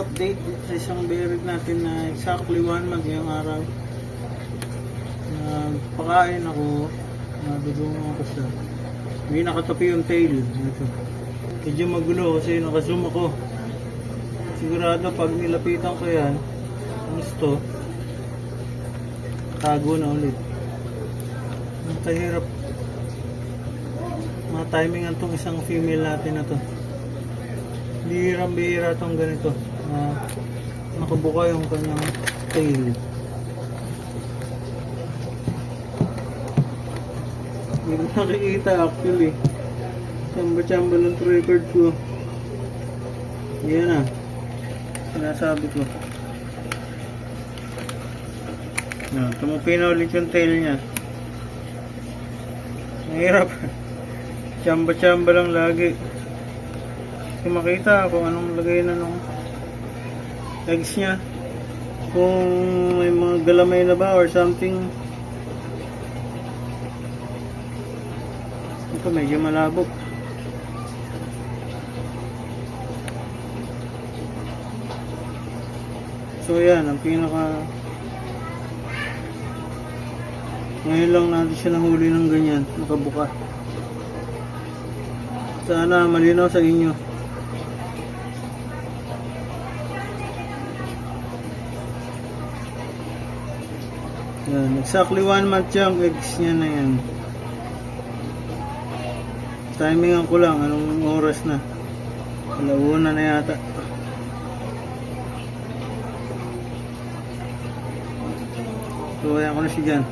update sa isang bearing natin na exactly 1 month yung araw. Pakain ako, nadulungan ko siya. Hindi nakatapi yung tail. Ito. Medyo magulo kasi naka-zoom ako. Sigurado pag nilapitan ko yan, gusto, tago na ulit. Ang kahirap timingan tong isang female natin na to. Bihirang-bihira tong ganito na nakabuka yung kanyang tail. Hindi ko nakikita actually. Chamba-chamba ng record ko. Yan na, sinasabi ko. Tumupi na ulit yung tail niya. Mahirap. Chamba-chamba lang lagi. Kung makita kung anong lagay na nung eggs niya, kung may mga galamay na ba or something. Ito medyo malabo. So yan, ang pinaka ngayon lang natin siya nahuli ng ganyan, nakabuka. Sana malinaw sa inyo. Yan, exactly 1 month yung eggs niya na yan. Timingan ko lang anong oras na. Alauna na yata. So ayan ko na siya dyan.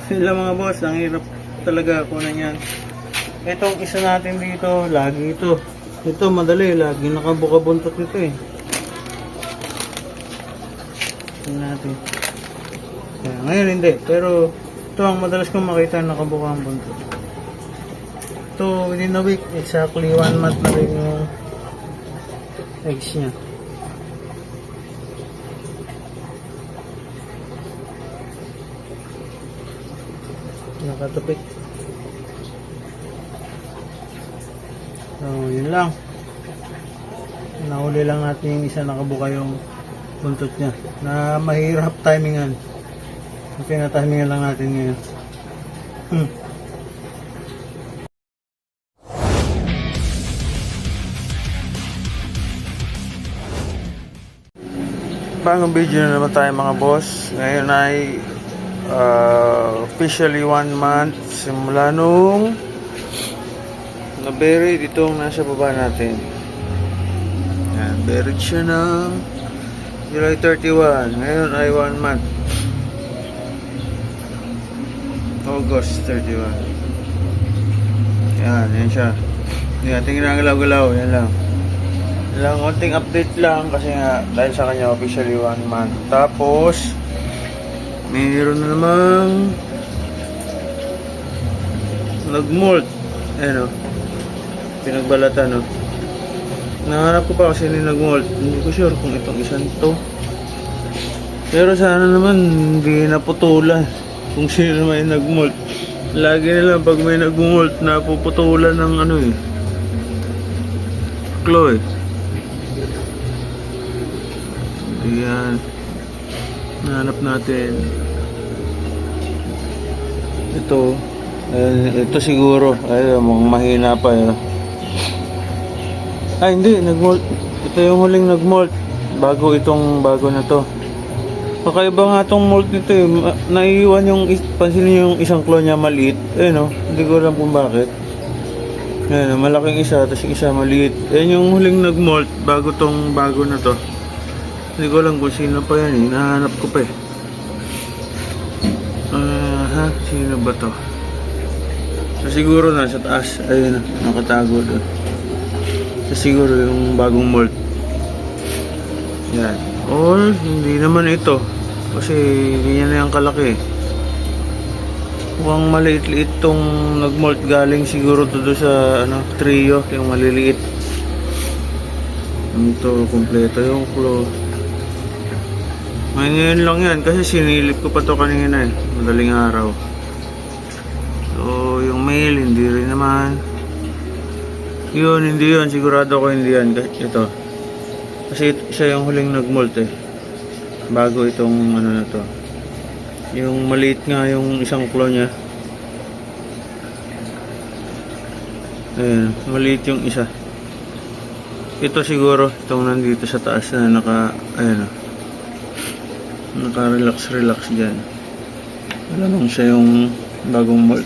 Sila mga boss, ang hirap talaga kunan yan. Itong isa natin dito, lagi ito. Ito madali, lagi nakabuka buntot nito eh. Tingnan natin. Ayan, ngayon hindi, pero ito ang madalas kong makita nakabuka ang buntot. Ito within a week, exactly 1 month na rin yung eggs niya. Nakatupik. So, yun lang. Nahuli lang natin yung isa nakabuka yung buntot niya na mahirap timingan. Pinatimingan lang natin ngayon. Bagong video na naman tayo mga boss. Ngayon ay officially 1 month simula nung na-buried itong nasa baba natin. Yan, buried siya ng July 31. Ngayon ay 1 month. August 31. Yan siya. Yan, tingnan ang galaw-galaw. Yan lang. Konting update lang kasi nga dahil sa kanya officially 1 month. Tapos mayroon na namang nag-molt. Ayan o. Pinagbalatan o. Nahanap ko pa kasi ni nag-molt. Hindi ko sure kung itong isang to. Pero sana naman hindi naputulan kung sino naman yung nag-molt. Lagi nila pag may nag-molt napuputulan ng ano eh, claw eh. Ayan. Nahanap natin. Ito siguro. Ay, mahina pa eh. Ay, hindi. Nag-molt. Ito yung huling nag-molt. Bago na to. Kakaiba nga itong molt nito eh. Naiiwan yung, pansinin yung isang claw niya maliit. No? Hindi ko alam kung bakit. Ayan, malaking isa, tapos yung isa maliit. Ayan yung huling nag-molt bago na to. Hindi ko alam kung sino pa yan eh. Nahanap ko pa eh. Sino ba to? So, siguro nasa taas. Ayun na, nakatago doon. So, siguro yung bagong molt. Yan. Or, hindi naman ito. Kasi, ganyan na yung kalaki. Mukhang maliit-liit tong nag-molt galing siguro doon sa trio, yung maliliit. Ito, kompleto yung claw. Ngayon lang yan kasi sinilip ko pa to kanina eh, madaling araw. So yung male hindi rin naman. Yun, hindi yun, sigurado ko hindi yan. Ito, Kasi siya yung huling nag-molt eh. Bago itong ano na to. Yung maliit nga yung isang claw niya. Ayan, maliit yung isa. Ito siguro, itong nandito sa taas na ayan o. Naka-relax dyan. Alamang siya yung bagong molt.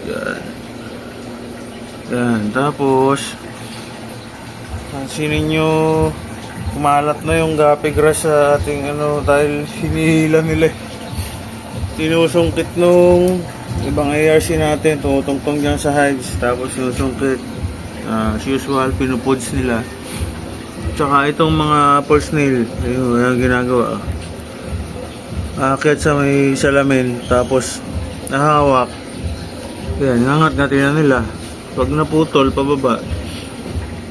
Yan. Yan, tapos pansinin nyo, kumalat na yung gapi grass sa ating ano dahil hinihila nila eh. Sinusungkit nung ibang ARC natin, tumutungtong dyan sa hides, tapos sinusungkit. As usual, pinupods nila. Tsaka itong mga pulse nail, yung ginagawa. Aakyat sa may salamin, tapos nahawak. Yan, ngangat-ngatin na nila. Pag naputol, pababa.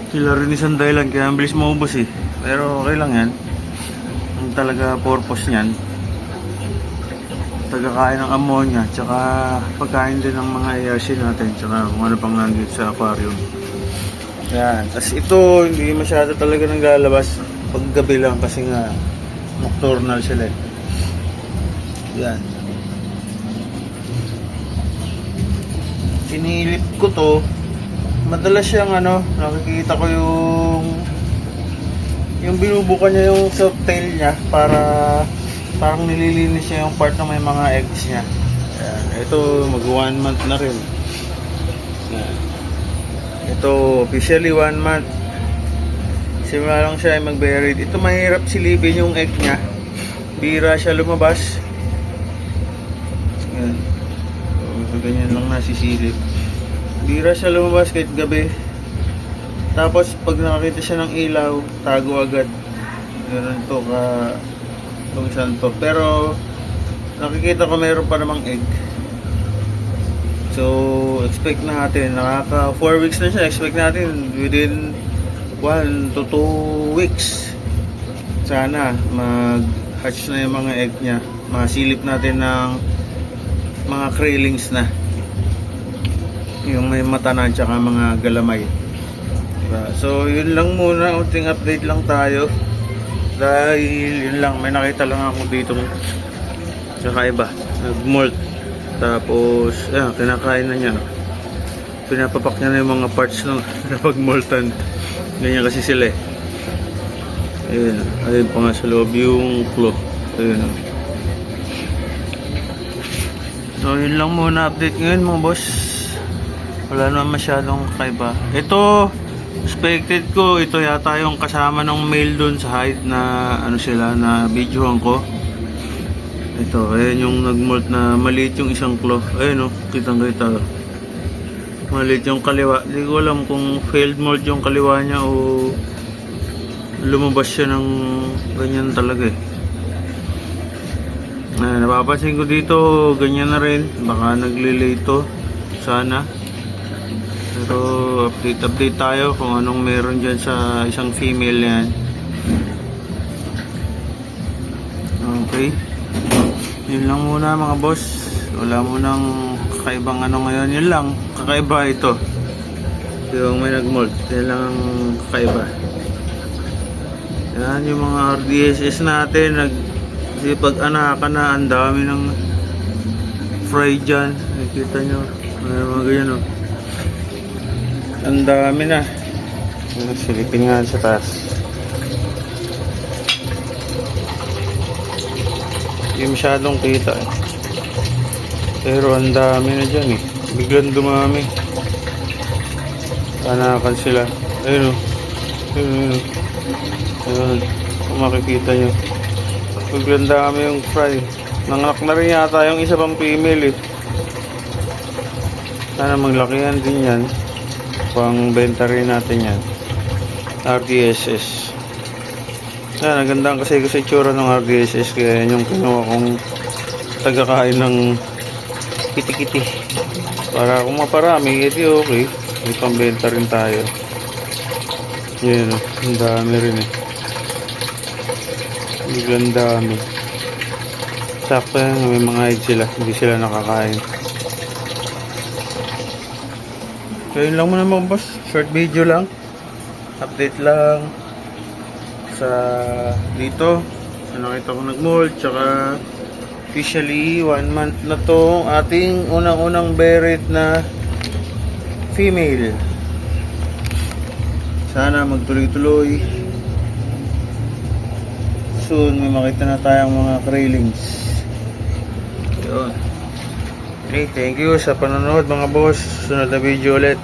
Sila rin isang dahilan, kaya ang bilis maubos eh. Pero okay lang yan. Ang talaga purpose niyan, tagakain ng ammonia, tsaka pagkain din ng mga ARC natin, tsaka kung ano pang nandito sa aquarium. Yan. Tapos ito, hindi masyado talaga naglalabas pag gabi lang kasi nga nocturnal sila. Yan. Inilip ko to. Madalas siyang ano, nakikita ko yung binubuka niya yung soft tail niya para parang nililinis niya yung part na may mga eggs niya. Yan. Ito, mag 1 month na rin. Yan. Ito, officially 1 month. Simula lang siya ay mag-buried. Ito, mahirap silipin yung egg niya. Bira siya lumabas. Yan. So, ganyan lang nasisilip. Bira siya lumabas kahit gabi. Tapos, pag nakakita siya ng ilaw, tago agad. Ganun to kung saan to. Pero, nakikita ko meron pa namang egg. So, expect natin, nakaka 4 weeks na siya, expect natin within 1 to 2 weeks sana mag-hatch na yung mga egg niya, masilip natin ng mga krillings na, yung may mata na tsaka mga galamay, diba? So, yun lang muna, unting update lang tayo dahil yun lang, may nakita lang ako dito kakaiba, nag-molt. Tapos, ayan, kinakain na niya. Pinapapak niya na yung mga parts ng napag-moltan. Ganyan kasi sila eh. Ayun, ayun pa nga sa loob yung claw. Ayun. So, yun lang muna update ngayon mga boss. Wala naman masyadong kakaiba. Ito, expected ko, ito yata yung kasama ng male dun sa height na ano sila, na videohan ko. Ito, ayan yung nag-molt na maliit yung isang claw. Ayan o, kitang-kita. Maliit yung kaliwa. Hindi ko alam kung failed molt yung kaliwa niya o lumabas siya ng ganyan talaga eh. Napapansin ko dito, ganyan na rin. Baka nagli-lay to. Sana. Pero update tayo kung anong meron dyan sa isang female yan. Okay. Yun lang muna mga boss. Wala munang kakaibang ano ngayon. Yun lang, kakaiba ito. Yung may nag-molt. Yan lang ang kakaiba. Yan yung mga RDSS natin. Pag-anakan na, ang dami ng fry dyan. Nakikita nyo. Mga ganyan o. Ang dami na. Silipin nga sa taas. Hindi masyadong kita eh. Pero ang dami na dyan eh. Biglang dumami. Anakan sila. Ayun o. Ayun o. Ayun. Kung makikita nyo. Biglang dami yung fry. Nanganak na rin yata yung isa pang female eh. Sana maglakihan din yan. Pang benta rin natin yan. RDSS. Yan, nagandang kasi itsura ng RDSS. Kaya yan yung kinuha kong tagakain ng kiti-kiti. Para kung maparami, edi okay. May pambenta rin tayo. Yan o, ang dami rin eh. Biglang dami. Sakto yan, may mga egg sila. Hindi sila nakakain. So yun lang muna mga boss. Short video lang. Update lang. sa dito. Nakita ko nag-molt, tsaka officially 1 month na to ating unang-unang beret na female. Sana magtuloy-tuloy. Soon may makita na tayong mga railings. Yun. Okay, thank you sa panonood mga boss. Sunod na video ulit.